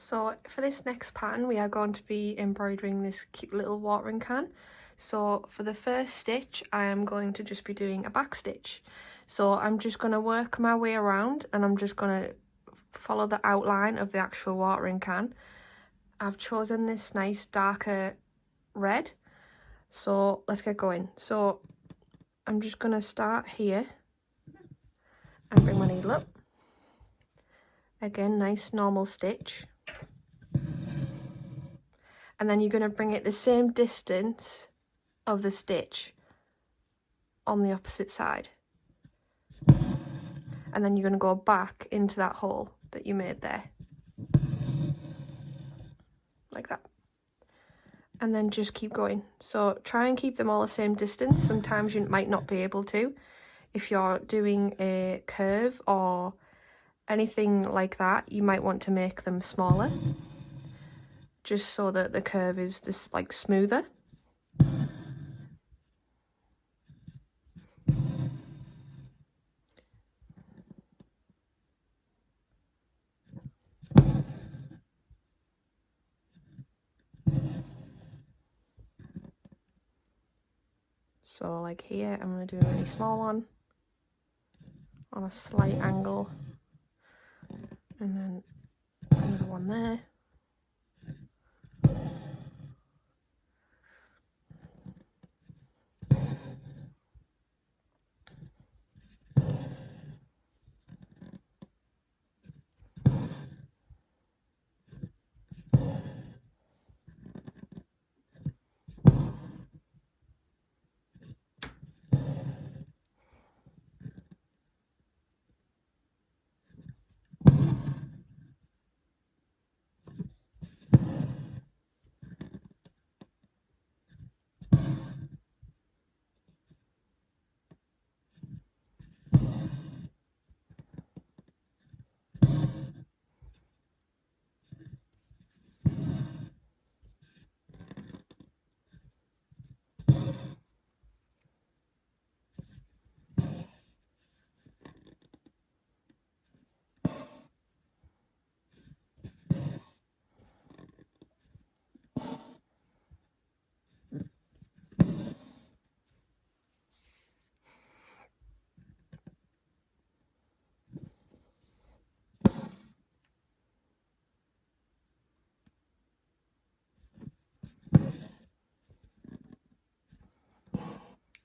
So for this next pattern we are going to be embroidering this cute little watering can. So for the first stitch I am going to just be doing a back stitch. So I'm just going to work my way around and I'm just going to follow the outline of the actual watering can. I've chosen this nice darker red, so let's get going. So I'm just going to start here and bring my needle up. Again, nice normal stitch. And then you're going to bring it the same distance of the stitch on the opposite side. And then you're going to go back into that hole that you made there. Like that. And then just keep going. So try and keep them all the same distance. Sometimes you might not be able to. If you're doing a curve or anything like that, you might want to make them smaller. Just so that the curve is this like smoother. So like here, I'm going to do a really small one on a slight angle, and then another one there.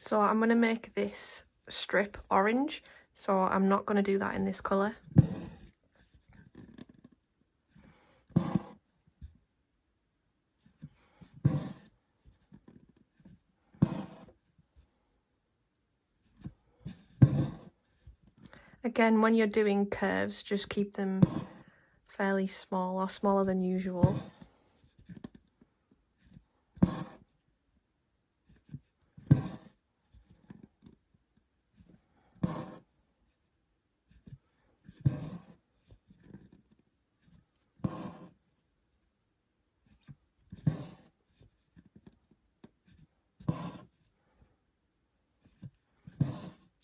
So I'm going to make this strip orange, so I'm not going to do that in this colour. Again, when you're doing curves, just keep them fairly small or smaller than usual.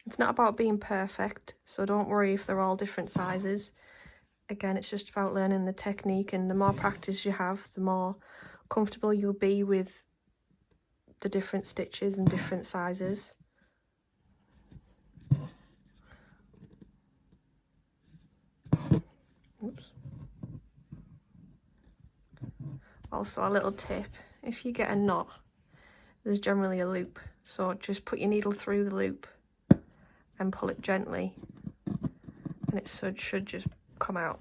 It's not about being perfect, so don't worry if they're all different sizes. Again, it's just about learning the technique, and the more practice you have, the more comfortable you'll be with the different stitches and different sizes. Oops. Also, a little tip, if you get a knot, there's generally a loop, so just put your needle through the loop and pull it gently, and it should just come out.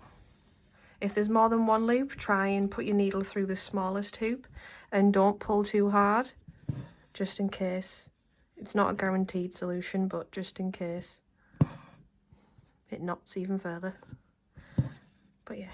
If there's more than one loop, try and put your needle through the smallest hoop and don't pull too hard, just in case. It's not a guaranteed solution, but just in case it knots even further. But yeah.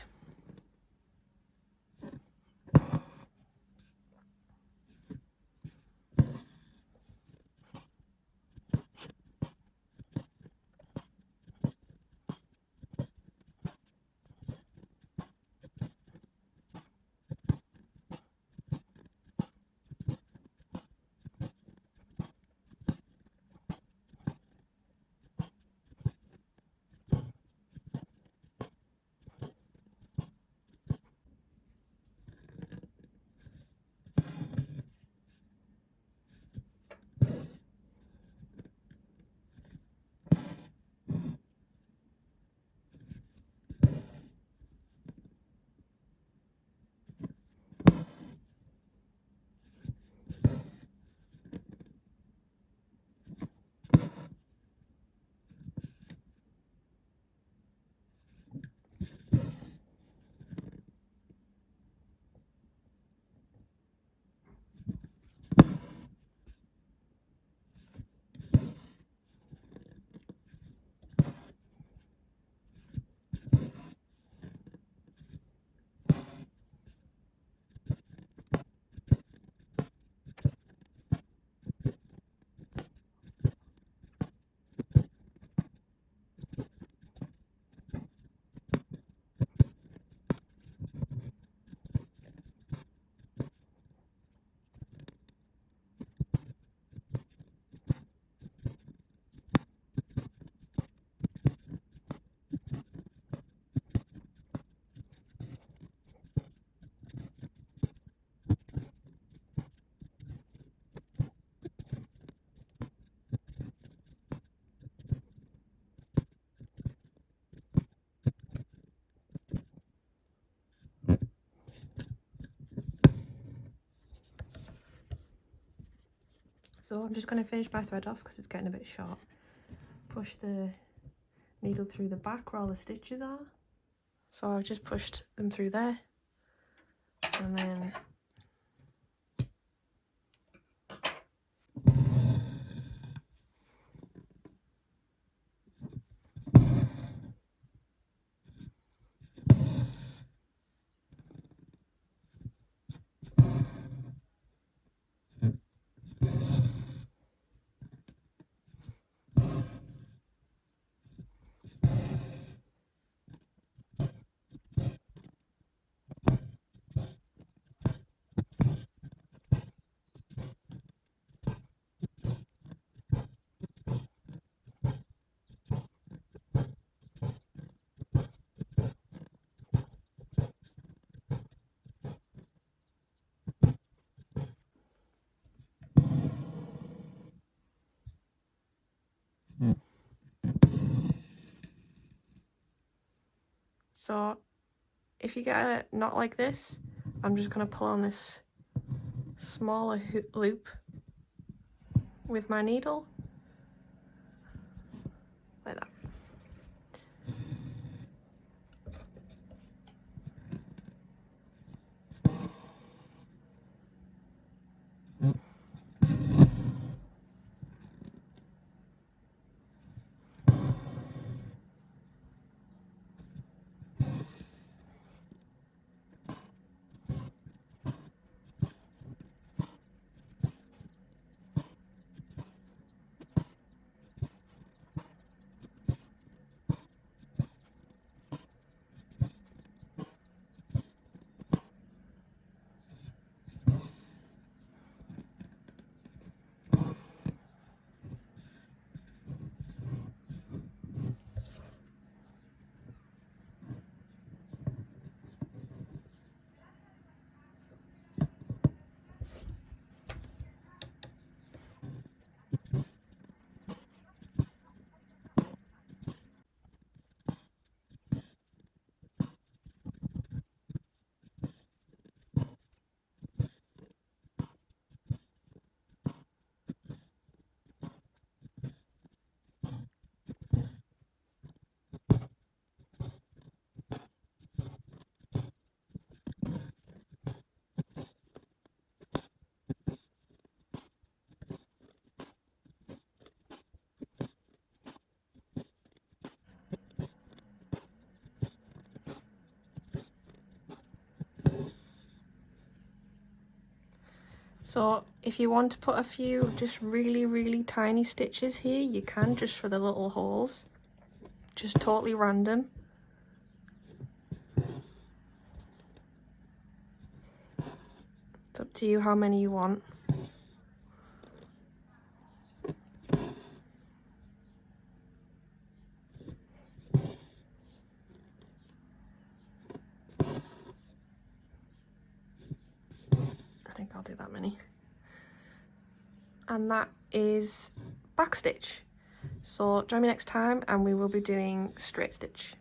So I'm just going to finish my thread off because it's getting a bit short. Push the needle through the back where all the stitches are. So I've just pushed them through there, and then so if you get a knot like this, I'm just going to pull on this smaller loop with my needle, like that. So if you want to put a few just really tiny stitches here, you can, just for the little holes, just totally random. It's up to you how many you want. I think I'll do that many. And that is backstitch. So join me next time and we will be doing straight stitch.